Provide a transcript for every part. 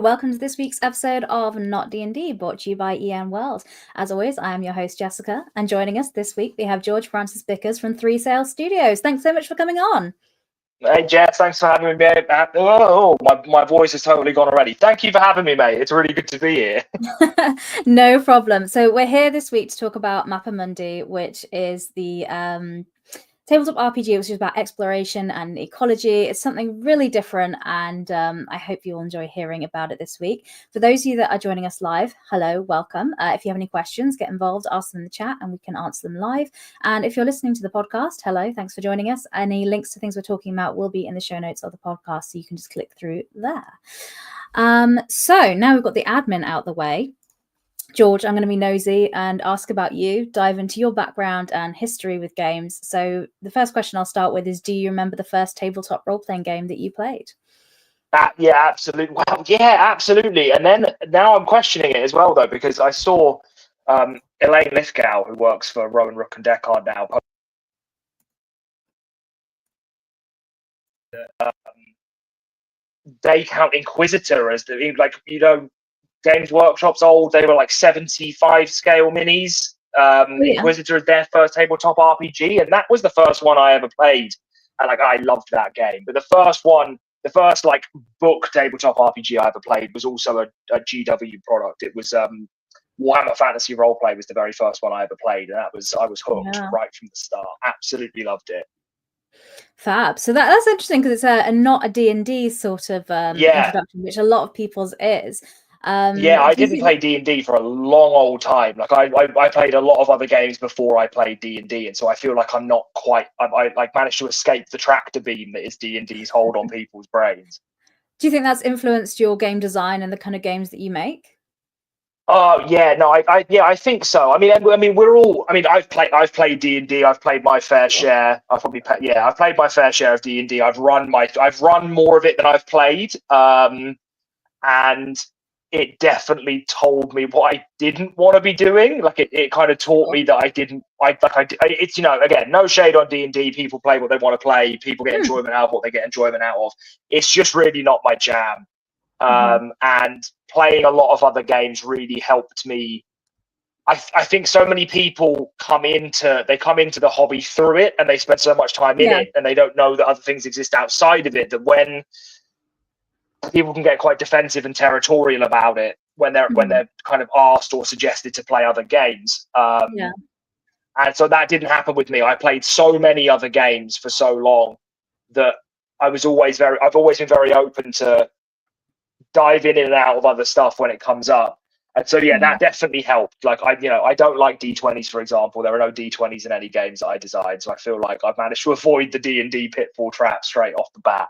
welcome to this week's episode of Not D&D, brought to you by EN World. As always, I am your host, Jessica, and joining us this week, we have George Francis Bickers from Three Sail Studios. Thanks so much for coming on. Hey, Jess, thanks for having me, mate. My voice is totally gone already. Thank you for having me, mate. It's really good to be here. No problem. So we're here this week to talk about Mappa Mundi, which is the tabletop RPG, which is about exploration and ecology. It's something really different, and I hope you'll enjoy hearing about it this week. For those of you that are joining us live, hello, welcome. If you have any questions, get involved, ask them in the chat, and we can answer them live. And if you're listening to the podcast, hello, thanks for joining us. Any links to things we're talking about will be in the show notes of the podcast, so you can just click through there. So now we've got the admin out the way. George, I'm going to be nosy and ask about you, dive into your background and history with games. So the first question I'll start with is, do you remember the first tabletop role-playing game that you played? Yeah, absolutely. Wow, yeah, absolutely. And then now I'm questioning it as well, though, because I saw Elaine Lithgow, who works for Rowan Rook and Deckard now, they count Inquisitor as the, like, you know, Games Workshop's old. They were like 75 scale minis. Inquisitor is their first tabletop RPG, and that was the first one I ever played, and like I loved that game. But the first like book tabletop RPG I ever played was also a GW product. It was Warhammer Fantasy Roleplay was the very first one I ever played, and I was hooked right from the start. Absolutely loved it. Fab. So that's interesting, because it's not a D&D sort of introduction, which a lot of people's is. I didn't play D&D for a long old time. Like I played a lot of other games before I played D&D, and so I feel like I'm not quite. I like managed to escape the tractor beam that is D&D's hold on people's brains. Do you think that's influenced your game design and the kind of games that you make? Oh yeah, no, I think so. I mean, we're all. I mean, I've played D&D. I've played my fair share. I've played my fair share of D&D. I've run more of it than I've played. And it definitely told me what I didn't want to be doing. Like it kind of taught me that it's, you know, again, no shade on D&D. People play what they want to play. People get enjoyment out of what they get enjoyment out of. It's just really not my jam. And playing a lot of other games really helped me. I think so many people come into the hobby through it, and they spend so much time in it, and they don't know that other things exist outside of it, that when people can get quite defensive and territorial about it when they're kind of asked or suggested to play other games. And so that didn't happen with me. I played so many other games for so long that I've always been very open to diving in and out of other stuff when it comes up. And so that definitely helped. Like I don't like D20s, for example. There are no D20s in any games that I design, so I feel like I've managed to avoid the D&D pitfall trap straight off the bat.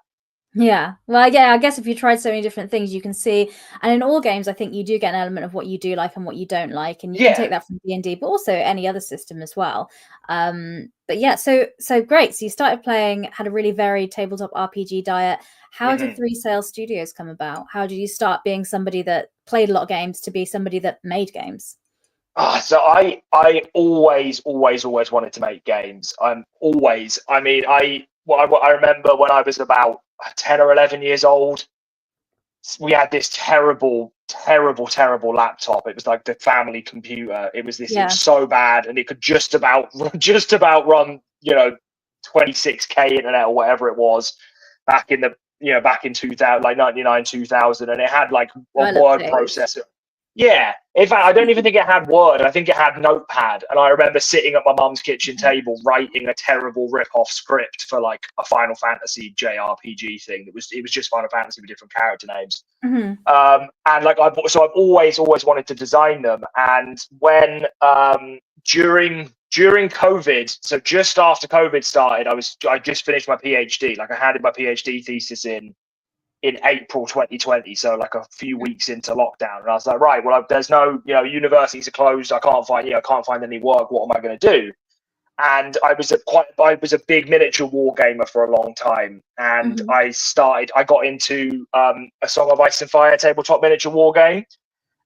Yeah, well, yeah, I guess if you tried so many different things, you can see, and in all games, I think you do get an element of what you do like and what you don't like, and you can take that from D&D, but also any other system as well. But yeah, so great. So you started playing, had a really varied tabletop RPG diet. How did Three Sail Studios come about? How did you start being somebody that played a lot of games to be somebody that made games? So I always wanted to make games. I remember when I was about 10 or 11 years old, we had this terrible laptop. It was like the family computer. It was was so bad, and it could just about run, 26K internet or whatever it was back in 2000, like 99, 2000, and it had like a word processor. Yeah, in fact, I don't even think it had Word. I think it had Notepad. And I remember sitting at my mum's kitchen table writing a terrible rip-off script for like a Final Fantasy JRPG thing. It was just Final Fantasy with different character names. And like I've always wanted to design them. And when during COVID, so just after COVID started, I just finished my PhD. Like I handed my PhD thesis in April 2020, so like a few weeks into lockdown, and I was like, right, well, there's no, universities are closed. I can't find any work. What am I going to do? And I was a big miniature war gamer for a long time, and I got into a Song of Ice and Fire tabletop miniature war game,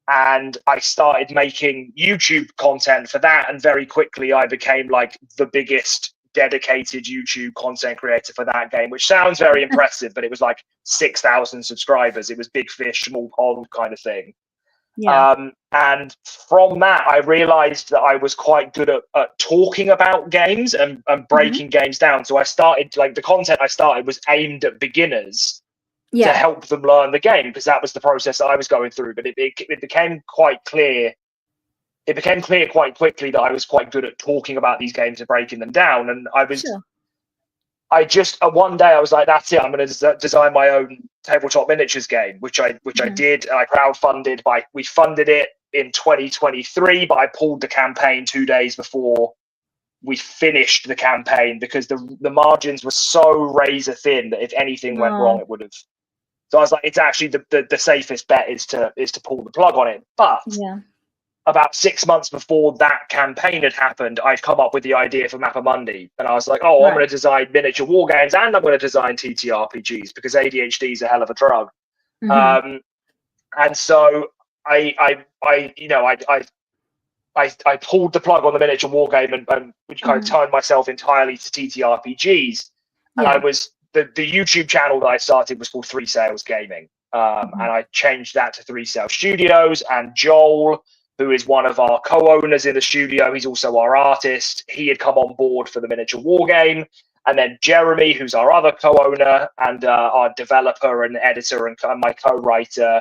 and I started making YouTube content for that, and very quickly I became like the biggest dedicated YouTube content creator for that game, which sounds very impressive, but it was like 6,000 subscribers. It was big fish, small pond kind of thing. Yeah. And from that, I realized that I was quite good at talking about games and breaking games down. So I started, like, the content I started was aimed at beginners to help them learn the game, because that was the process that I was going through. But it became quite clear. It became clear quite quickly that I was quite good at talking about these games and breaking them down. And I just one day I was like, that's it. I'm going to design my own tabletop miniatures game, which I did. And I crowdfunded. We funded it in 2023, but I pulled the campaign 2 days before we finished the campaign, because the margins were so razor thin that if anything went wrong, it would have. So I was like, it's actually the safest bet is to pull the plug on it. But about 6 months before that campaign had happened, I'd come up with the idea for Mappa Mundi, and I was like, oh, I'm going to design miniature war games, and I'm going to design TTRPGs, because ADHD is a hell of a drug. And so I pulled the plug on the miniature war game and kind of turned myself entirely to TTRPGs. And I was the YouTube channel that I started was called 3 Sales Gaming, and I changed that to 3 Sales Studios. And Joel, who is one of our co-owners in the studio, he's also our artist. He had come on board for the miniature war game. And then Jeremy, who's our other co-owner and our developer and editor and my co-writer,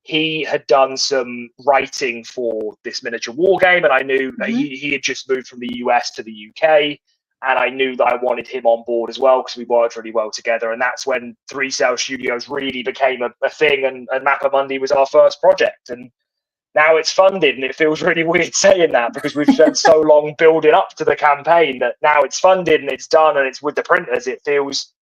he had done some writing for this miniature war game. And I knew that he had just moved from the US to the UK. And I knew that I wanted him on board as well, because we worked really well together. And that's when 3 Sales Studios really became a thing. And Mappa Mundi was our first project. And now it's funded, and it feels really weird saying that, because we've spent so long building up to the campaign that now it's funded and it's done and it's with the printers. It feels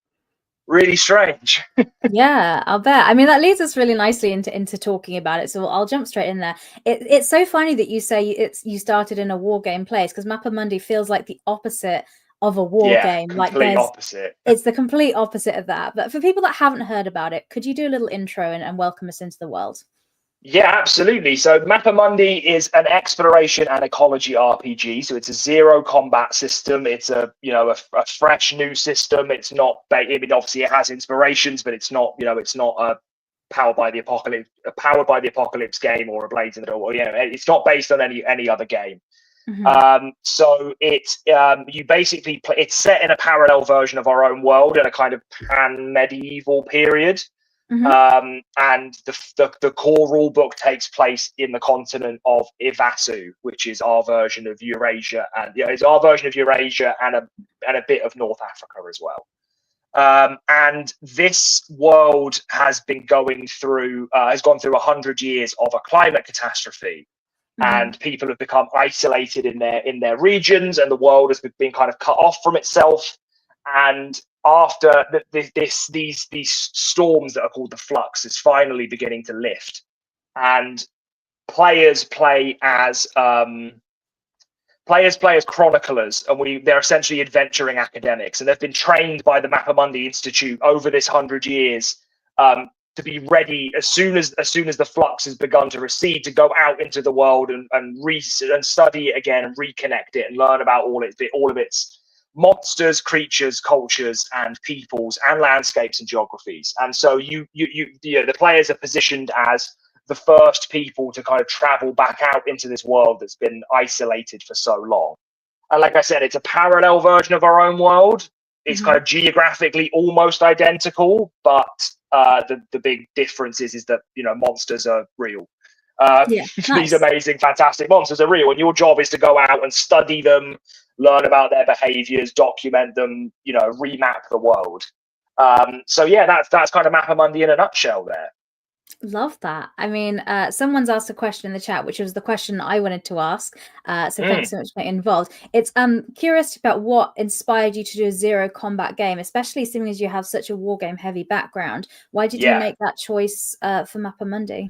really strange. Yeah, I'll bet. I mean, that leads us really nicely into talking about it. So I'll jump straight in there. It's so funny that you say you started in a war game place, because Mappa Mundi feels like the opposite of a war game. Complete opposite. It's the complete opposite of that. But for people that haven't heard about it, could you do a little intro and welcome us into the world? Yeah, absolutely. So Mappa Mundi is an exploration and ecology RPG. So it's a zero combat system. It's a fresh new system. It's not. I mean, obviously it has inspirations, but it's not. It's not a powered by the apocalypse game or a Blades in the Door. It's not based on any other game. So it's you basically it's set in a parallel version of our own world in a kind of pan-medieval period. And the core rule book takes place in the continent of Ivasu, which is our version of Eurasia, and it's our version of Eurasia and a bit of North Africa as well. And this world has gone through 100 years of a climate catastrophe, and people have become isolated in their regions, and the world has been kind of cut off from itself. And after these storms that are called the flux is finally beginning to lift, and players play as chroniclers, and they're essentially adventuring academics, and they've been trained by the Mappa Mundi Institute over this 100 years to be ready as soon as the flux has begun to recede, to go out into the world and study it again and reconnect it and learn about all of its monsters, creatures, cultures, and peoples, and landscapes and geographies. And so the players are positioned as the first people to kind of travel back out into this world that's been isolated for so long. And like I said, it's a parallel version of our own world. It's kind of geographically almost identical, but the big difference is that monsters are real. These amazing, fantastic monsters are real, and your job is to go out and study them, learn about their behaviors, document them, remap the world. So yeah, that's kind of Mappa Mundi in a nutshell there. Love that. I mean, someone's asked a question in the chat, which was the question I wanted to ask. So thanks so much for getting involved. It's curious about what inspired you to do a zero combat game, especially seeing as you have such a war game heavy background. Why did you make that choice for Mappa Mundi?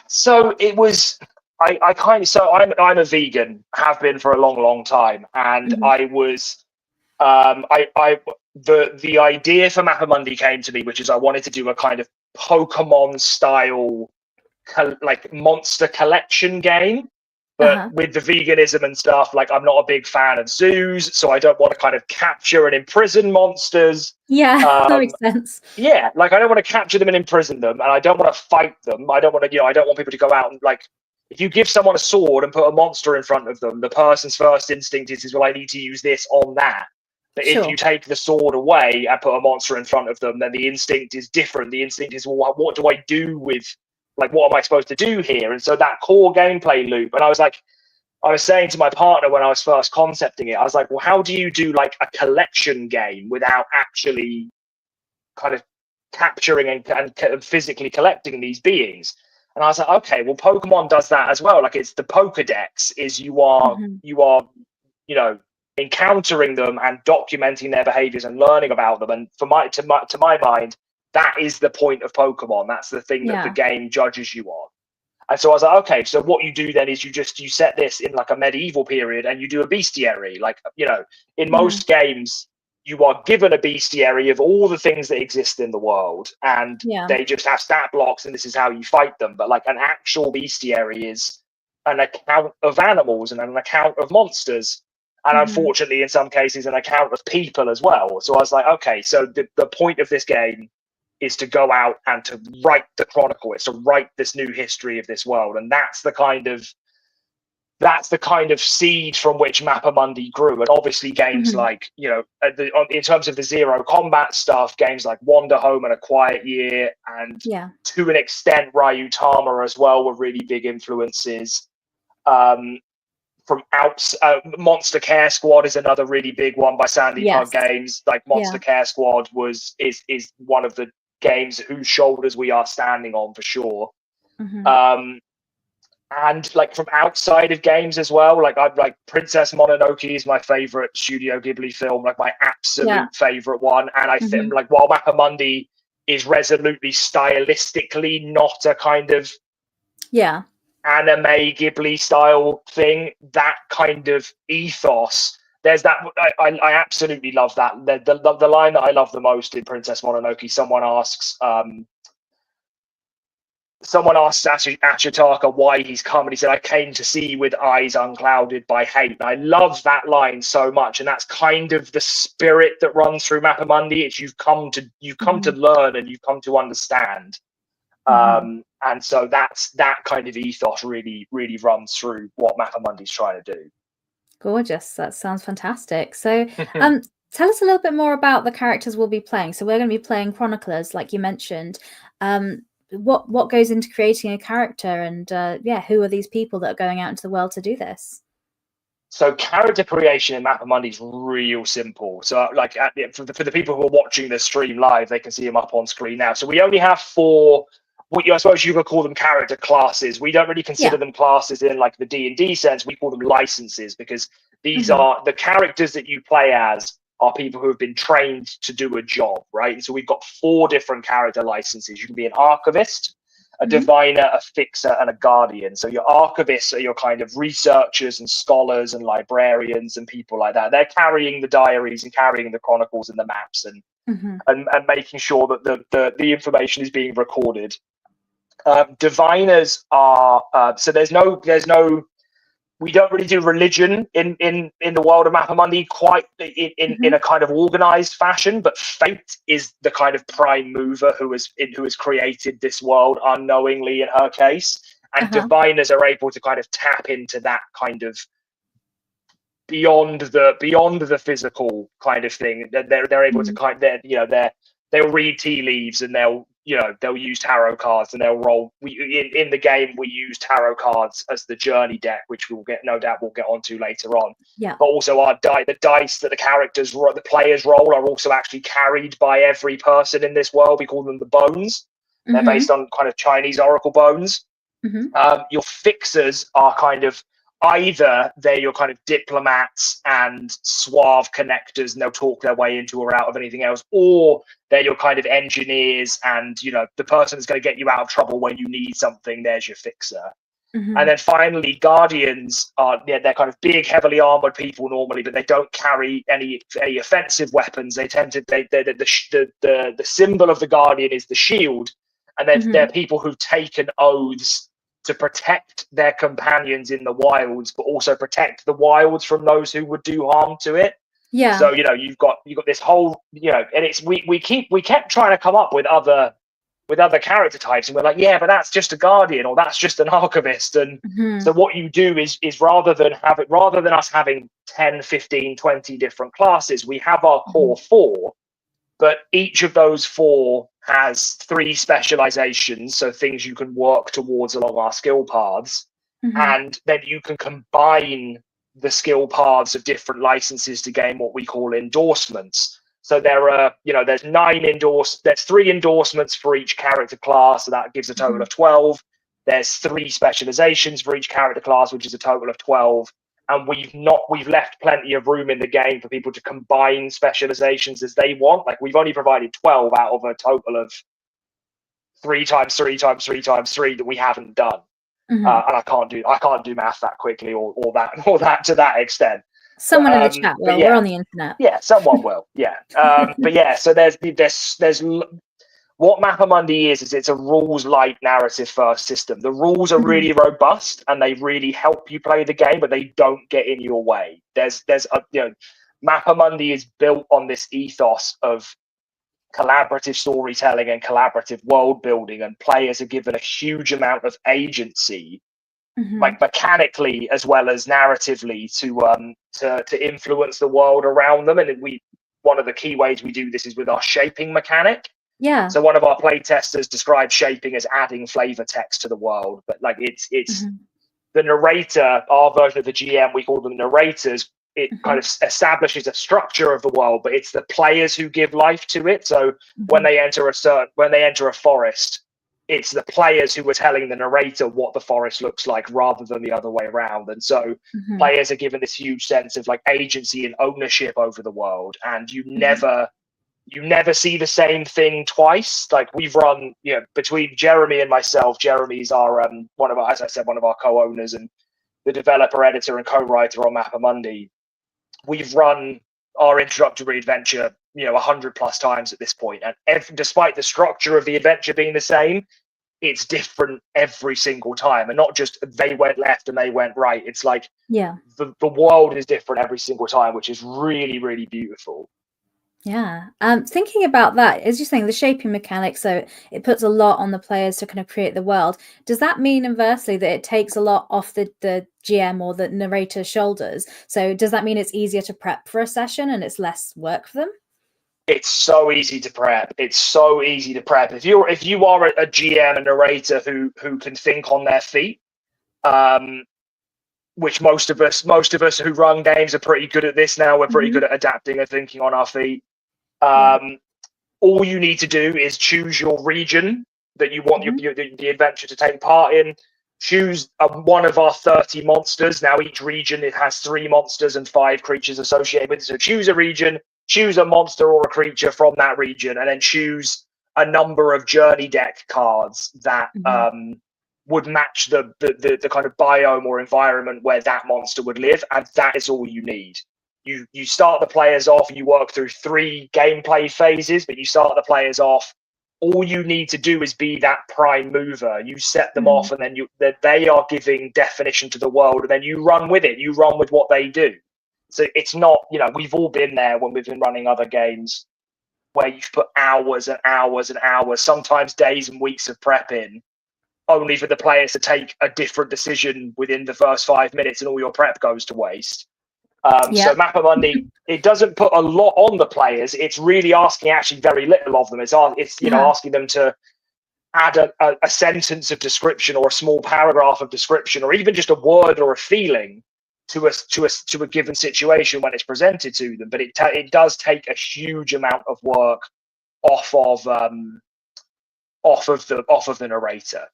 So it was. I'm a vegan, have been for a long time, and I was the idea for Mappa Mundi came to me, which is I wanted to do a kind of Pokemon style like monster collection game, But with the veganism and stuff, like I'm not a big fan of zoos, so I don't want to kind of capture and imprison monsters. Yeah, that makes sense. Yeah, like I don't want to capture them and imprison them, and I don't want to fight them. I don't want to, I don't want people to go out and like, if you give someone a sword and put a monster in front of them, the person's first instinct is well, I need to use this on that. But if you take the sword away and put a monster in front of them, then the instinct is different. The instinct is, well, what do I do with, like, what am I supposed to do here? And so that core gameplay loop, and I was saying to my partner when I was first concepting it, I was like, well, how do you do like a collection game without actually kind of capturing and physically collecting these beings? And I was like, okay, well, Pokemon does that as well. Like, it's the Pokedex is you are, encountering them and documenting their behaviors and learning about them. And to my mind, that is the point of Pokemon. That's the thing that the game judges you on. And so I was like, okay, so what you do then is you set this in like a medieval period and you do a bestiary. Like, in most games, you are given a bestiary of all the things that exist in the world, and they just have stat blocks and this is how you fight them. But like an actual bestiary is an account of animals and an account of monsters. And unfortunately, in some cases, an account of people as well. So I was like, okay, so the point of this game is to go out and to write the chronicle. It's to write this new history of this world. And that's the kind of seed from which Mappa Mundi grew. And obviously games like, in terms of the zero combat stuff, games like Wander Home and A Quiet Year, and to an extent Ryu Tama as well, were really big influences. From Monster Care Squad is another really big one by Sandy Pug Games. Like Monster Care Squad is one of the games whose shoulders we are standing on for sure. And like from outside of games as well, like I'm like Princess Mononoke is my favorite Studio Ghibli film, like my absolute favorite one. And I think like while Mappa Mundi is resolutely stylistically not a kind of anime Ghibli style thing, that kind of ethos, there's that. I absolutely love that. The line that I love the most in Princess Mononoke, someone asks Ashitaka why he's come, and he said, I came to see with eyes unclouded by hate. And I love that line so much, and that's kind of the spirit that runs through Mappa Mundi. It's you've come to learn and you've come to understand. And so that kind of ethos really, really runs through what Mappa Mundi's trying to do. Gorgeous. That sounds fantastic. So tell us a little bit more about the characters we'll be playing. So we're going to be playing Chroniclers, like you mentioned. What goes into creating a character, and who are these people that are going out into the world to do this? So character creation in Mappa Mundi is real simple. So like for the people who are watching the stream live, they can see them up on screen now. So we only have 4, I suppose you could call them character classes. We don't really consider them classes in like the D&D sense. We call them licenses, because these are the characters that you play as are people who have been trained to do a job, right? And so we've got 4 different character licenses. You can be an archivist, a diviner, a fixer, and a guardian. So your archivists are your kind of researchers and scholars and librarians and people like that. They're carrying the diaries and carrying the chronicles and the maps and making sure that the information is being recorded. Diviners are so there's no we don't really do religion in the world of Mappa Mundi quite in a kind of organized fashion, but fate is the kind of prime mover who has created this world unknowingly in her case, and diviners are able to kind of tap into that kind of beyond the physical kind of thing. They're able to kind of, they'll read tea leaves and they'll use tarot cards and they'll roll. In the game we use tarot cards as the journey deck, which we'll get onto later on. But also the dice that the players roll are also actually carried by every person in this world. We call them the bones. They're based on kind of Chinese oracle bones. Your fixers are kind of either they're your kind of diplomats and suave connectors and they'll talk their way into or out of anything else, or they're your kind of engineers and the person that's going to get you out of trouble when you need something. There's your fixer. And then finally guardians are they're kind of big, heavily armored people normally, but they don't carry any offensive weapons. They tend to the symbol of the guardian is the shield, and they're people who've taken oaths to protect their companions in the wilds, but also protect the wilds from those who would do harm to it. Yeah. So you've got this whole and it's we kept trying to come up with other character types, and we're like, yeah, but that's just a guardian, or that's just an archivist. And so what you do is rather than us having 10, 15, 20 different classes, we have our core 4, but each of those 4 has 3 specializations, so things you can work towards along our skill paths, and then you can combine the skill paths of different licenses to gain what we call endorsements. So there are, there's 3 endorsements for each character class, so that gives a total of 12. There's 3 specializations for each character class, which is a total of 12. And we've left plenty of room in the game for people to combine specializations as they want. Like, we've only provided 12 out of a total of 3 times 3 times 3 times 3 that we haven't done. And I can't do math that quickly or that to that extent. Someone in the chat will. We're on the internet. Yeah, someone will. Yeah. But yeah, so there's what Mappa Mundi is it's a rules light narrative first system. The rules are really robust and they really help you play the game, but they don't get in your way. Mappa Mundi is built on this ethos of collaborative storytelling and collaborative world building, and players are given a huge amount of agency, like mechanically as well as narratively, to influence the world around them. And one of the key ways we do this is with our shaping mechanic. Yeah. So one of our play testers described shaping as adding flavor text to the world, but like it's the narrator, our version of the GM, we call them narrators. It kind of establishes a structure of the world, but it's the players who give life to it. So when they enter a forest, it's the players who are telling the narrator what the forest looks like rather than the other way around. And so players are given this huge sense of like agency and ownership over the world. And you never see the same thing twice. Like, we've run, between Jeremy and myself, Jeremy's our one of our co-owners and the developer, editor, and co-writer on Mappa Mundi. We've run our introductory adventure, 100 plus times at this point. And despite the structure of the adventure being the same, it's different every single time. And not just they went left and they went right. It's like, the world is different every single time, which is really, really beautiful. Yeah. Thinking about that, as you're saying, the shaping mechanic, so it puts a lot on the players to kind of create the world. Does that mean inversely that it takes a lot off the GM or the narrator's shoulders? So does that mean it's easier to prep for a session and it's less work for them? It's so easy to prep. If you are a GM and narrator who can think on their feet, which most of us who run games are pretty good at this now. We're pretty good at adapting and thinking on our feet. All you need to do is choose your region that you want the adventure to take part in. Choose one of our 30 monsters. Now, each region, it has 3 monsters and 5 creatures associated with it. So choose a region, choose a monster or a creature from that region, and then choose a number of journey deck cards that would match the kind of biome or environment where that monster would live, and that is all you need. You start the players off, you work through 3 gameplay phases, but you start the players off, all you need to do is be that prime mover. You set them off, and then they are giving definition to the world, and then you run with it. You run with what they do. So it's not, we've all been there when we've been running other games where you've put hours and hours and hours, sometimes days and weeks of prep in, only for the players to take a different decision within the first 5 minutes, and all your prep goes to waste. So Mappa Mundi, it doesn't put a lot on the players. It's really asking actually very little of them. It's asking them to add a sentence of description or a small paragraph of description, or even just a word or a feeling to a given situation when it's presented to them. But it does take a huge amount of work off of the narrator.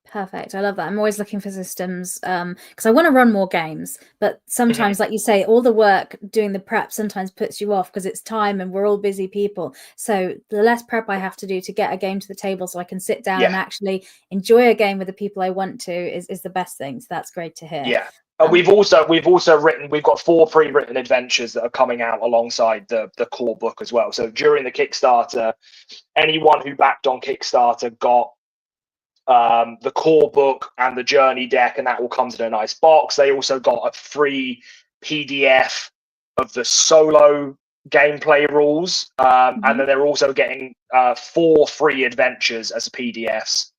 Perfect. I love that. I'm always looking for systems because I want to run more games, but sometimes, like you say, all the work doing the prep sometimes puts you off because it's time and we're all busy people. So the less prep I have to do to get a game to the table so I can sit down and actually enjoy a game with the people I want to is the best thing. So that's great to hear. Yeah. We've got 4 pre-written adventures that are coming out alongside the core book as well. So during the Kickstarter, anyone who backed on Kickstarter got the core book and the journey deck, and that all comes in a nice box. They also got a free PDF of the solo gameplay rules, and then they're also getting 4 free adventures as PDFs,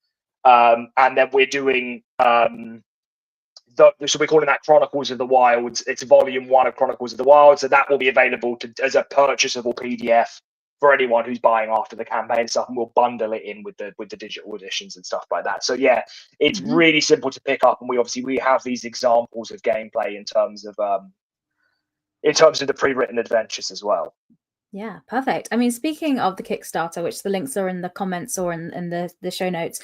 and then we're doing so we're calling that Chronicles of the Wild. It's volume 1 of Chronicles of the Wild, so that will be available as a purchasable PDF for anyone who's buying after the campaign stuff, and we'll bundle it in with the digital editions and stuff like that. So yeah, it's really simple to pick up, and we have these examples of gameplay in terms of the pre-written adventures as well. Yeah, perfect. I mean, speaking of the Kickstarter, which the links are in the comments or in the show notes,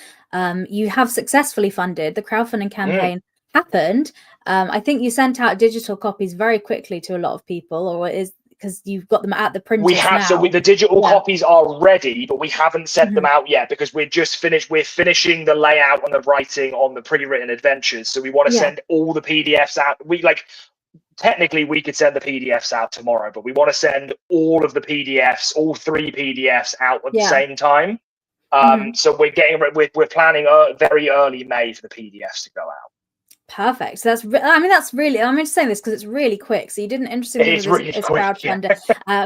you have successfully funded. The crowdfunding campaign happened. I think you sent out digital copies very quickly to a lot of people, or is because you've got them at the printers we have now. So the digital copies are ready, but we haven't sent them out yet because we're finishing the layout and the writing on the pre-written adventures. So we want to send all the PDFs out. Technically we could send the PDFs out tomorrow, but we want to send all of the PDFs, all 3 PDFs out at the same time. So we're planning very early May for the PDFs to go out. Perfect. So that's really, I'm just saying this because it's really quick. So you did an interesting thing with this crowdfunder,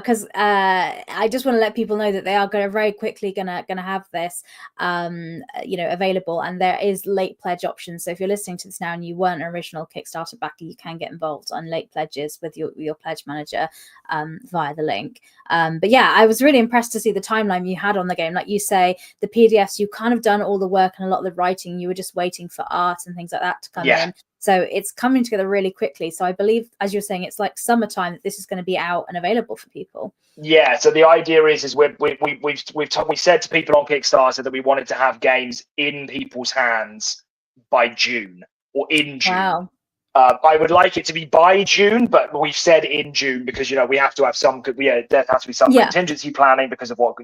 because I just want to let people know that they are very quickly gonna have this available, and there is late pledge options. So if you're listening to this now and you weren't an original Kickstarter backer, you can get involved on late pledges with your pledge manager via the link. But yeah, I was really impressed to see the timeline you had on the game. Like you say, the PDFs, you kind of done all the work and a lot of the writing. You were just waiting for art and things like that to come in. So it's coming together really quickly. So I believe, as you're saying, it's like summertime that this is going to be out and available for people. Yeah. So the idea is we said to people on Kickstarter that we wanted to have games in people's hands by June or in June. Wow. I would like it to be by June, but we've said in June because we have to have there has to be some contingency planning because of what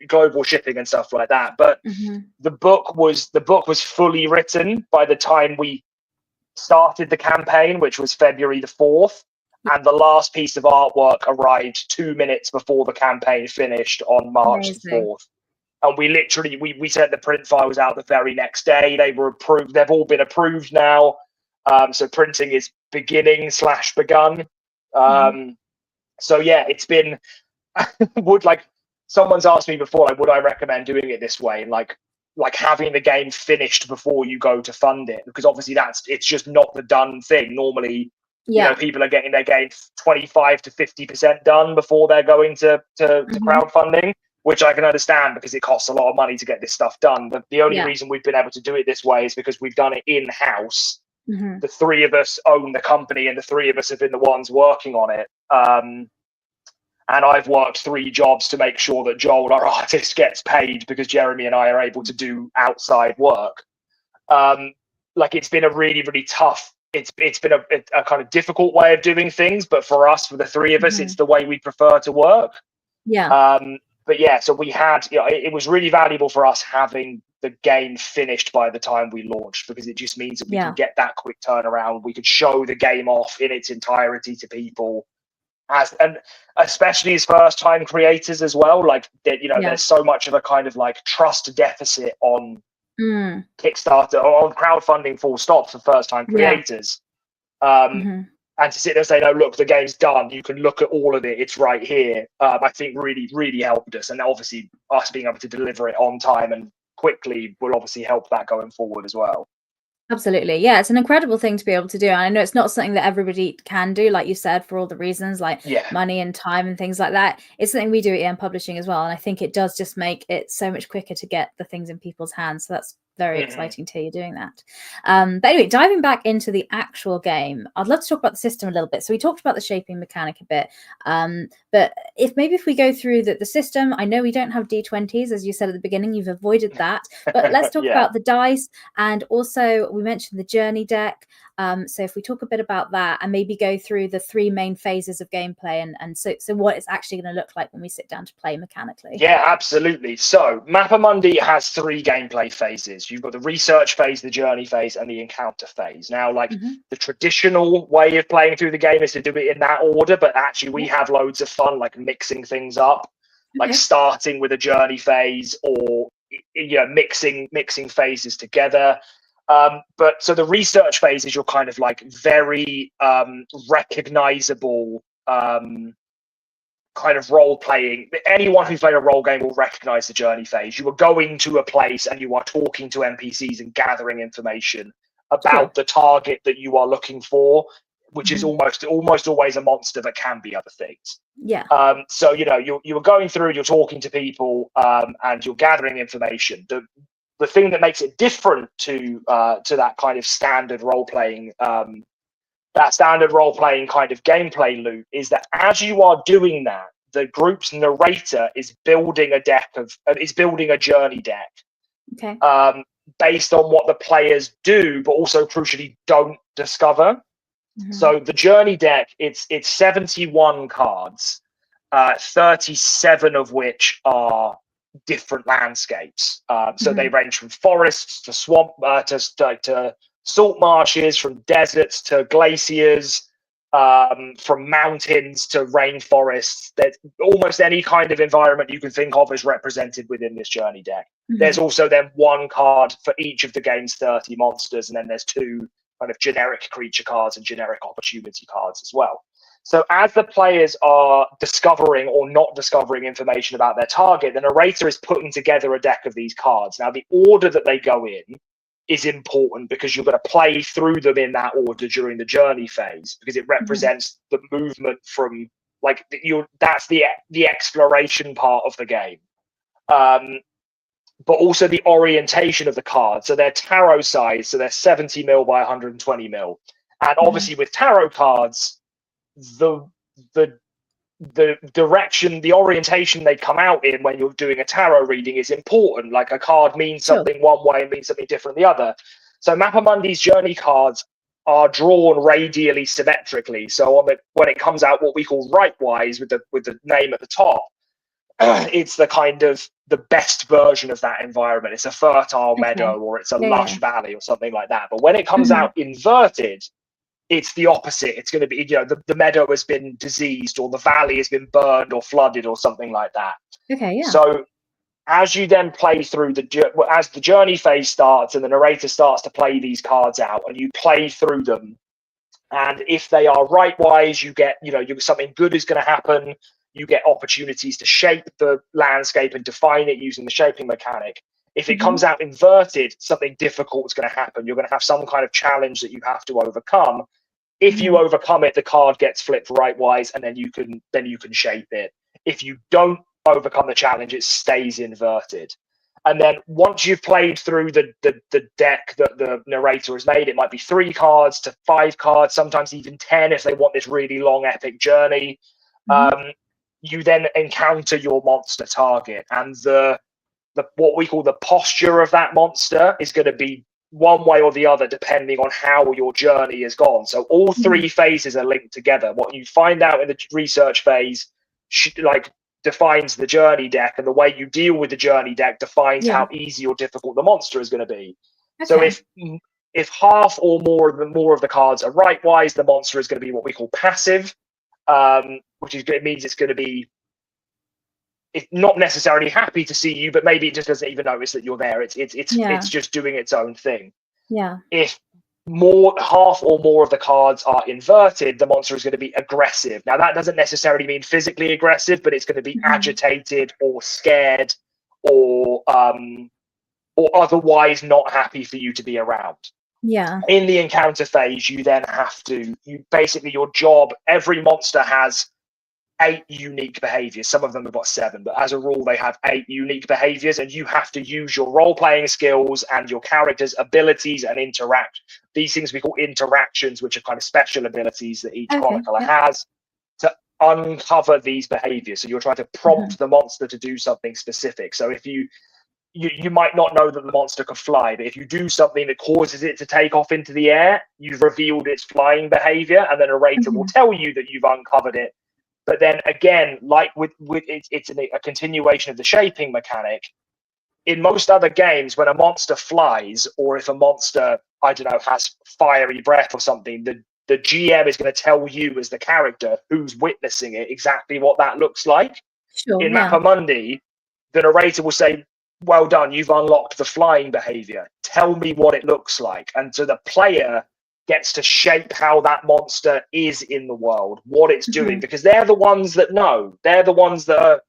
global shipping and stuff like that. But the book was fully written by the time we started the campaign, which was February the 4th, and the last piece of artwork arrived 2 minutes before the campaign finished on March the 4th. And we literally we sent the print files out the very next day. They were approved. They've all been approved now. So printing is beginning / begun. So yeah, it's been someone's asked me before, would I recommend doing it this way? And like having the game finished before you go to fund it, because obviously it's just not the done thing. Normally, people are getting their game 25 to 50% done before they're going to crowdfunding, which I can understand because it costs a lot of money to get this stuff done. But the only reason we've been able to do it this way is because we've done it in-house. The 3 of us own the company, and the 3 of us have been the ones working on it. And I've worked 3 jobs to make sure that Joel, our artist, gets paid because Jeremy and I are able to do outside work. It's been a really, really tough. It's been a kind of difficult way of doing things, but for us, for the 3 of us, it's the way we prefer to work. But yeah, so we had, it was really valuable for us having the game finished by the time we launched, because it just means that we can get that quick turnaround. We could show the game off in its entirety to people, and especially as first-time creators as well. There's so much of a kind of trust deficit on Kickstarter or on crowdfunding, full stop, for first-time creators. And to sit there and say, no, look, the game's done. You can look at all of it. It's right here. I think really, really helped us. And obviously us being able to deliver it on time and quickly will obviously help that going forward as well. Absolutely. Yeah, it's an incredible thing to be able to do. And I know it's not something that everybody can do, like you said, for all the reasons money and time and things like that. It's something we do at EM Publishing as well. And I think it does just make it so much quicker to get the things in people's hands. So that's very exciting to hear you doing that. But anyway, diving back into the actual game, I'd love to talk about the system a little bit. So we talked about the shaping mechanic a bit, but if we go through the system, I know we don't have D20s, as you said at the beginning, you've avoided that, but let's talk about the dice, and also we mentioned the journey deck. So if we talk a bit about that and maybe go through the 3 main phases of gameplay and so what it's actually going to look like when we sit down to play mechanically. Yeah, absolutely. So Mappa Mundi has 3 gameplay phases. You've got the research phase, the journey phase, and the encounter phase. Now, the traditional way of playing through the game is to do it in that order, but actually we have loads of fun mixing things up, starting with a journey phase or mixing phases together. But so the research phase is your kind of like very recognizable kind of role playing. Anyone who's played a role game will recognize the journey phase. You are going to a place and you are talking to NPCs and gathering information about the target that you are looking for, which is almost always a monster that can be other things. Yeah. So you're going through, you're talking to people, and you're gathering information. The thing that makes it different to that kind of standard role playing kind of gameplay loop is that as you are doing that, the group's narrator is building a journey deck. Okay. Based on what the players do, but also crucially don't discover. So the journey deck, it's 71 cards, 37 of which are different landscapes. So they range from forests to swamp to salt marshes, from deserts to glaciers, from mountains to rainforests. There's almost any kind of environment you can think of is represented within this journey deck. There's also then one card for each of the game's 30 monsters, and then there's two kind of generic creature cards and generic opportunity cards as well. So as the players are discovering or not discovering information about their target, the narrator is putting together a deck of these cards. Now, the order that they go in is important because you're going to play through them in that order during the journey phase, because it represents the movement from that's the exploration part of the game. But also the orientation of the cards. So they're tarot size, so they're 70 mil by 120 mil. And obviously with tarot cards, the direction, the orientation they come out in when you're doing a tarot reading is important. Like a card means something one way and means something different the other. So Mappa Mundi's journey cards are drawn radially symmetrically. So when it comes out what we call right-wise with the name at the top, it's the kind of the best version of that environment. It's a fertile meadow, or it's a lush valley or something like that. But when it comes out inverted, it's the opposite. It's going to be, the meadow has been diseased, or the valley has been burned or flooded or something like that. Okay, yeah. So as you then play through as the journey phase starts and the narrator starts to play these cards out, and you play through them, and if they are right-wise, you get, something good is going to happen. You get opportunities to shape the landscape and define it using the shaping mechanic. If it comes out inverted, something difficult is going to happen. You're going to have some kind of challenge that you have to overcome. If you overcome it, the card gets flipped right-wise, and then you can shape it. If you don't overcome the challenge, it stays inverted. And then once you've played through the deck that the narrator has made, it might be 3 cards to 5 cards, sometimes even 10 if they want this really long epic journey. You then encounter your monster target, and the what we call the posture of that monster is going to be one way or the other depending on how your journey has gone. So all 3 phases are linked together. What you find out in the research phase defines the journey deck, and the way you deal with the journey deck defines how easy or difficult the monster is going to be. So if half or more of the cards are right-wise, the monster is going to be what we call passive. It means it's going to be, it's not necessarily happy to see you, but maybe it just doesn't even notice that you're there. It's just doing its own thing. Yeah. If half or more of the cards are inverted, the monster is going to be aggressive. Now that doesn't necessarily mean physically aggressive, but it's going to be agitated or scared or otherwise not happy for you to be around. Yeah. In the encounter phase, you then have to, your job, every monster has 8 unique behaviors. Some of them have got 7, but as a rule, they have 8 unique behaviors, and you have to use your role-playing skills and your character's abilities and interact. These things we call interactions, which are kind of special abilities that each chronicler has to uncover these behaviors. So you're trying to prompt the monster to do something specific. So if you might not know that the monster can fly, but if you do something that causes it to take off into the air, you've revealed its flying behavior, and then a narrator will tell you that you've uncovered it. But then again, like it's a continuation of the shaping mechanic. In most other games, when a monster flies, or if a monster, has fiery breath or something, the GM is going to tell you as the character who's witnessing it exactly what that looks like. Sure, in Mappa Mundi, the narrator will say, well done, you've unlocked the flying behavior. Tell me what it looks like. And so the player gets to shape how that monster is in the world, what it's doing, because they're the ones that know. They're the ones that are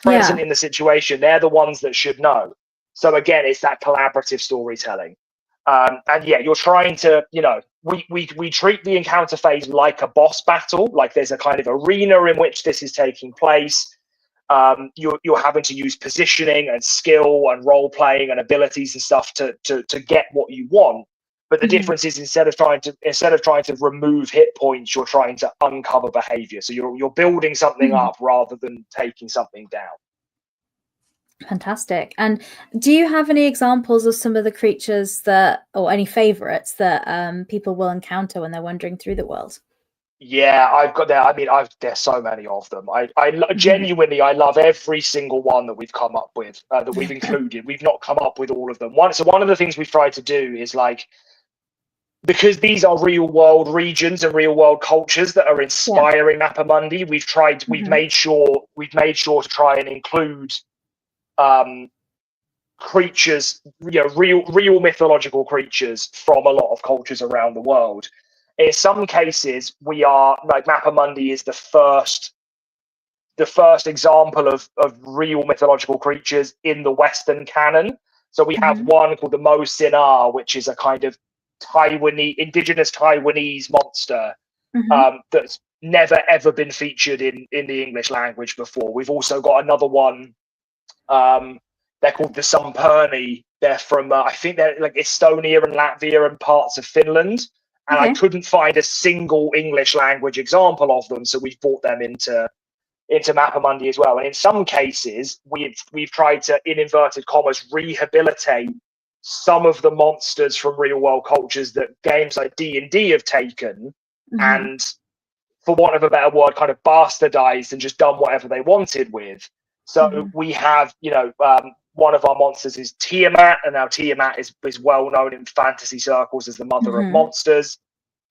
present in the situation. They're the ones that should know. So again, it's that collaborative storytelling. And yeah, you're trying to, we treat the encounter phase like a boss battle, like there's a kind of arena in which this is taking place. You're having to use positioning and skill and role playing and abilities and stuff to get what you want. But the difference is instead of trying to remove hit points, you're trying to uncover behavior. So you're building something up rather than taking something down. Fantastic. And do you have any examples of some of the creatures or any favorites that people will encounter when they're wandering through the world? Yeah, I've got that. I mean, there's so many of them. I genuinely, I love every single one that we've come up with, that we've included. We've not come up with all of them. So one of the things we've tried to do is, like, because these are real world regions and real world cultures that are inspiring Mappa Mundi, we've made sure to try and include creatures, real mythological creatures from a lot of cultures around the world. In some cases, we are, like, Mappa Mundi is the first example of real mythological creatures in the Western canon. So we have one called the Mo Sinar, which is a kind of indigenous Taiwanese monster that's never ever been featured in the English language before. We've also got another one. They're called the Samperni. They're from I think they're like Estonia and Latvia and parts of Finland. And I couldn't find a single English language example of them, so we've brought them into Mappa Mundi as well. And in some cases, we've tried to, in inverted commas, rehabilitate some of the monsters from real world cultures that games like D&D have taken, and, for want of a better word, kind of bastardized and just done whatever they wanted with. So we have, one of our monsters is Tiamat, and now Tiamat is well known in fantasy circles as the mother of monsters.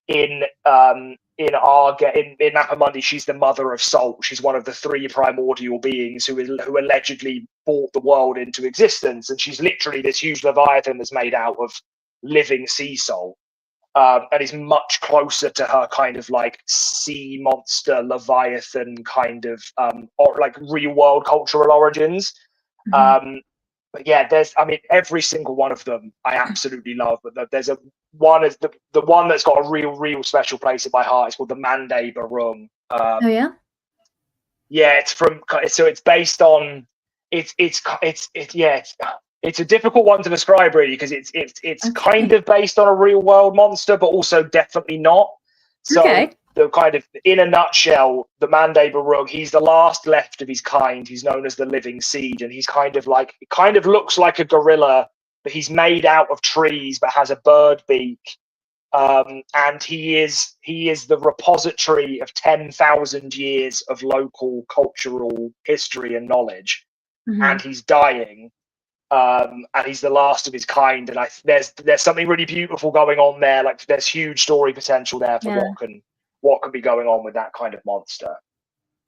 In Mappa Mundi, she's the mother of Salt. She's one of the 3 primordial beings who allegedly brought the world into existence, and she's literally this huge leviathan that's made out of living sea salt, and is much closer to her kind of like sea monster leviathan kind of or like real world cultural origins. But yeah, every single one of them I absolutely love. But there's one that's got a real special place in my heart. It's called the Mande Barung. Yeah, it's based on it's a difficult one to describe, really, because it's kind of based on a real world monster, but also definitely not. So the kind of, in a nutshell, the Mande Barung, he's the last left of his kind. He's known as the Living Seed, and he's kind of looks like a gorilla, but he's made out of trees, but has a bird beak. And he is the repository of 10,000 years of local cultural history and knowledge, and he's dying. And he's the last of his kind, and there's something really beautiful going on there. Like, there's huge story potential there for what can be going on with that kind of monster.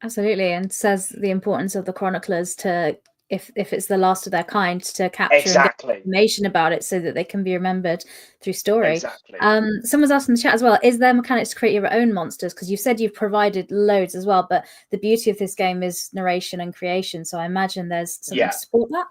Absolutely, and says the importance of the chroniclers to, if it's the last of their kind, to capture and get information about it so that they can be remembered through story. Someone's asked in the chat as well, is there mechanics to create your own monsters? Because you've said you've provided loads as well, but the beauty of this game is narration and creation, so I imagine there's something to support that.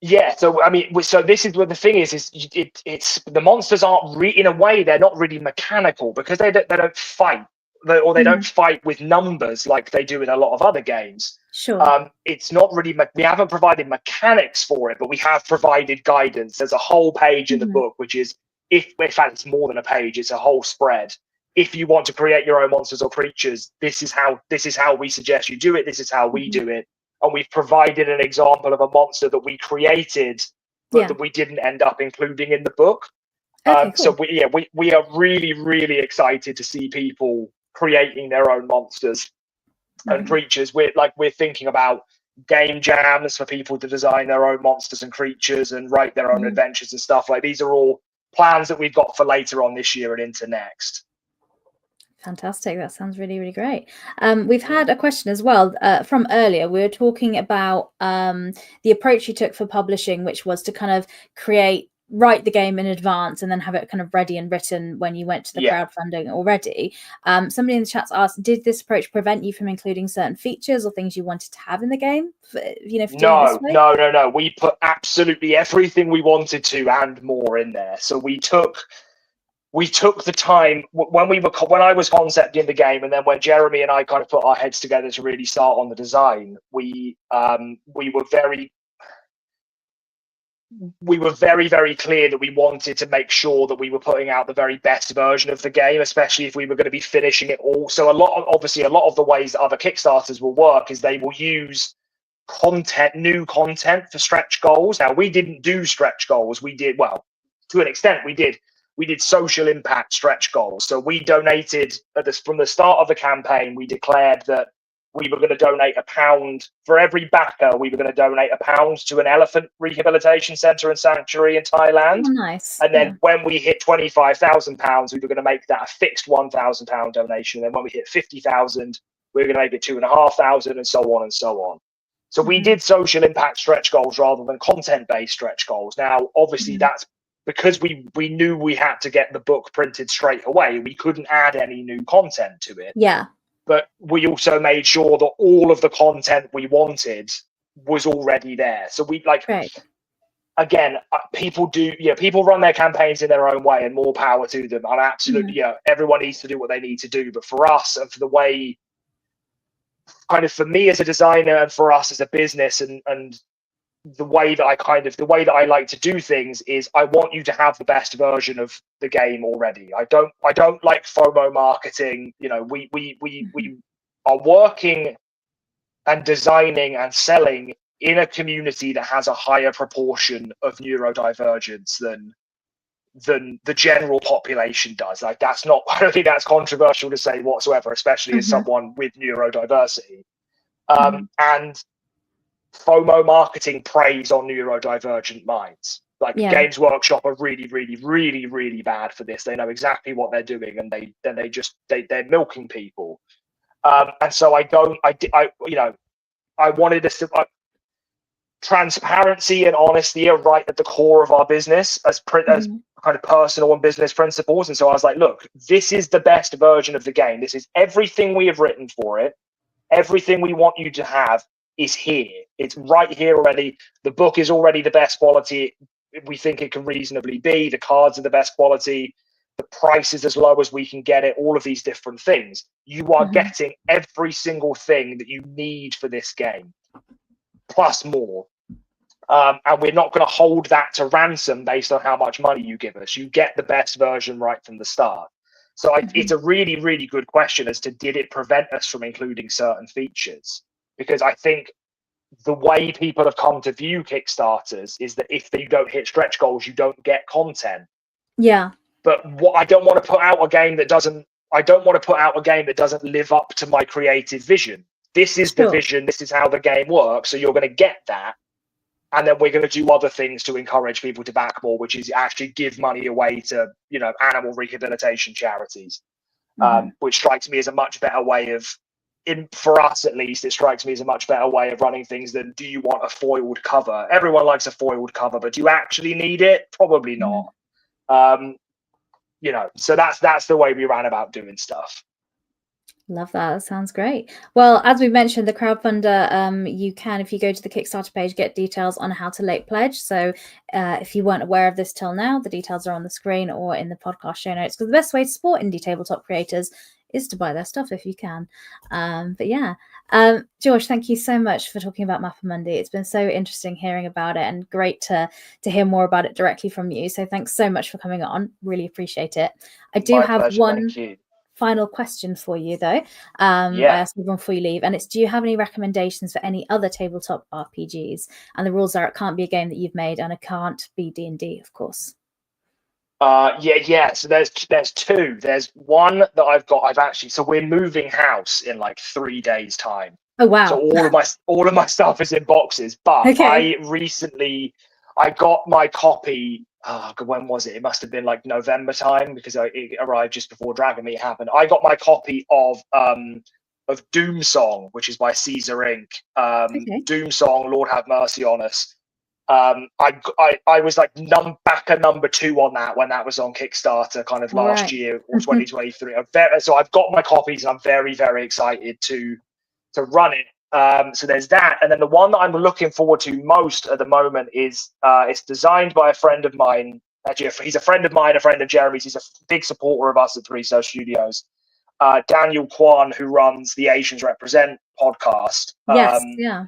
Yeah, so I mean, so this is what the thing is it's the monsters aren't in a way, they're not really mechanical, because they don't fight, or they don't fight with numbers like they do in a lot of other games. Sure. It's not really, we haven't provided mechanics for it, but we have provided guidance. There's a whole page in the book, which is, in fact, it's more than a page, it's a whole spread. If you want to create your own monsters or creatures, this is how we suggest you do it. This is how we do it. And we've provided an example of a monster that we created, but that we didn't end up including in the book. Cool. So we are really excited to see people creating their own monsters and creatures. We're thinking about game jams for people to design their own monsters and creatures and write their own adventures and stuff. Like, these are all plans that we've got for later on this year and into next. Fantastic. That sounds really, really great. We've had a question as well from earlier. We were talking about the approach you took for publishing, which was to kind of write the game in advance and then have it kind of ready and written when you went to the crowdfunding already. Somebody in the chat's asked, did this approach prevent you from including certain features or things you wanted to have in the game? No. We put absolutely everything we wanted to and more in there. So we took the time when I was concepting the game, and then when Jeremy and I kind of put our heads together to really start on the design, we were very, very clear that we wanted to make sure that we were putting out the very best version of the game, especially if we were going to be finishing it all. So a lot of the ways that other Kickstarters will work is they will use new content for stretch goals. Now, we didn't do stretch goals. We did, well, to an extent, we did social impact stretch goals. So we donated from the start of the campaign. We declared that we were going to donate £1 for every backer. We were going to donate £1 to an elephant rehabilitation centre and sanctuary in Thailand. Oh, nice. And then when we hit £25,000, we were going to make that a fixed £1,000 donation. And then when we hit 50,000, we were going to make it £2,500, and so on and so on. So we did social impact stretch goals rather than content-based stretch goals. Now, obviously, that's because we knew we had to get the book printed straight away. We couldn't add any new content to it. Yeah. But we also made sure that all of the content we wanted was already there. So we again, people run their campaigns in their own way, and more power to them. And absolutely, everyone needs to do what they need to do. But for us, and for the way, kind of for me as a designer, and for us as a business, and the way that I like to do things is I want you to have the best version of the game already. I don't like FOMO marketing. We are working and designing and selling in a community that has a higher proportion of neurodivergence than the general population does. I don't think that's controversial to say whatsoever, especially as someone with neurodiversity. And FOMO marketing preys on neurodivergent minds. Games Workshop are really, really, really, really bad for this. They know exactly what they're doing, and they're milking people. And so I wanted us to transparency and honesty are right at the core of our business as kind of personal and business principles. And so I was like, look, this is the best version of the game. This is everything we have written for it. Everything we want you to have is here. It's right here already. The book is already the best quality we think it can reasonably be. The cards are the best quality. The price is as low as we can get it. All of these different things. You are getting every single thing that you need for this game, plus more. And we're not going to hold that to ransom based on how much money you give us. You get the best version right from the start. So it's a really, really good question as to, did it prevent us from including certain features? Because I think the way people have come to view Kickstarters is that if you don't hit stretch goals, you don't get content. Yeah. But I don't want to put out a game that doesn't live up to my creative vision. This is the vision. This is how the game works. So you're going to get that. And then we're going to do other things to encourage people to back more, which is actually give money away to, animal rehabilitation charities, which strikes me as a much better way of, for us at least, it strikes me as a much better way of running things than, do you want a foiled cover? Everyone likes a foiled cover, but do you actually need it? Probably not. So that's the way we ran about doing stuff. Love that. That sounds great. Well, as we mentioned, the crowdfunder, you can, if you go to the Kickstarter page, get details on how to late pledge. So if you weren't aware of this till now, the details are on the screen or in the podcast show notes, because the best way to support indie tabletop creators is to buy their stuff if you can. George, thank you so much for talking about Mappa Mundi. It's been so interesting hearing about it, and great to hear more about it directly from you. So thanks so much for coming on. Really appreciate it. I do have one final question for you, though. I asked everyone before you leave, and it's, do you have any recommendations for any other tabletop RPGs? And the rules are, it can't be a game that you've made, and it can't be D&D, of course. So there's two. There's one that so we're moving house in like 3 days time. Oh wow. So all of my stuff is in boxes, but I recently I got my copy. When was it? It must have been like November time, because it arrived just before Dragon Meet happened. I got my copy of Doom Song, which is by Caesar Inc. Doom Song, Lord Have Mercy on Us. I was like backer number 2 on that when that was on Kickstarter kind of last year or 2023. So I've got my copies and I'm very, very excited to run it. So there's that. And then the one that I'm looking forward to most at the moment is it's designed by a friend of mine. Actually, he's a friend of mine, a friend of Jeremy's. He's a big supporter of us at 3 Star Studios. Daniel Kwan, who runs the Asians Represent podcast. Yes, yeah.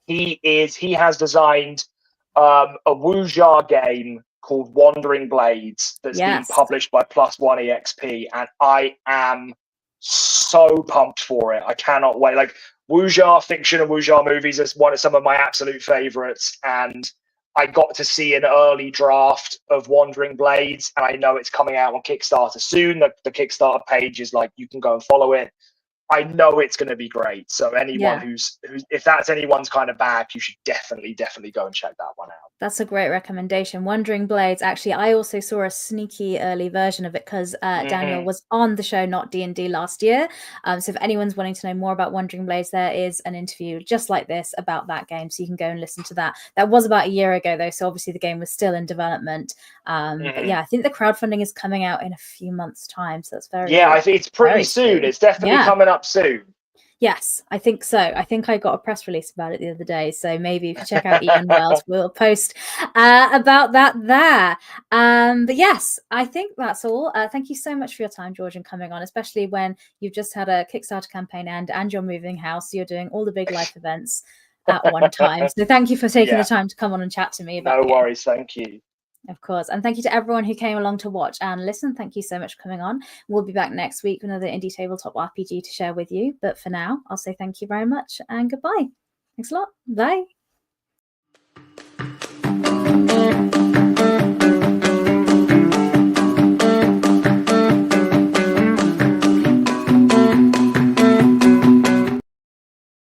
He has designed a Wuxia game called Wandering Blades that's being published by Plus One EXP, and I am so pumped for it. I cannot wait. Like, Wuxia fiction and Wuxia movies is one of some of my absolute favorites, and I got to see an early draft of Wandering Blades, and I know it's coming out on Kickstarter soon. The Kickstarter page is like, you can go and follow it. I know it's going to be great. So anyone who's if that's anyone's kind of bag, you should definitely go and check that one out. That's a great recommendation. Wandering Blades. Actually, I also saw a sneaky early version of it because Daniel was on the show Not D&D last year. So if anyone's wanting to know more about Wandering Blades, there is an interview just like this about that game. So you can go and listen to that. That was about a year ago, though. So obviously the game was still in development. But yeah, I think the crowdfunding is coming out in a few months' time. So that's very I think it's pretty soon. It's definitely coming up soon. Yes, I think so. I think I got a press release about it the other day. So maybe if you check out Ian Wells, we'll post about that there. But yes, I think that's all. Thank you so much for your time, George, and coming on, especially when you've just had a Kickstarter campaign and you're moving house. So you're doing all the big life events at one time. So thank you for taking the time to come on and chat to me about No worries. Thank you. Of course. And thank you to everyone who came along to watch and listen. Thank you so much for coming on. We'll be back next week with another indie tabletop RPG to share with you. But for now, I'll say thank you very much and goodbye. Thanks a lot. Bye.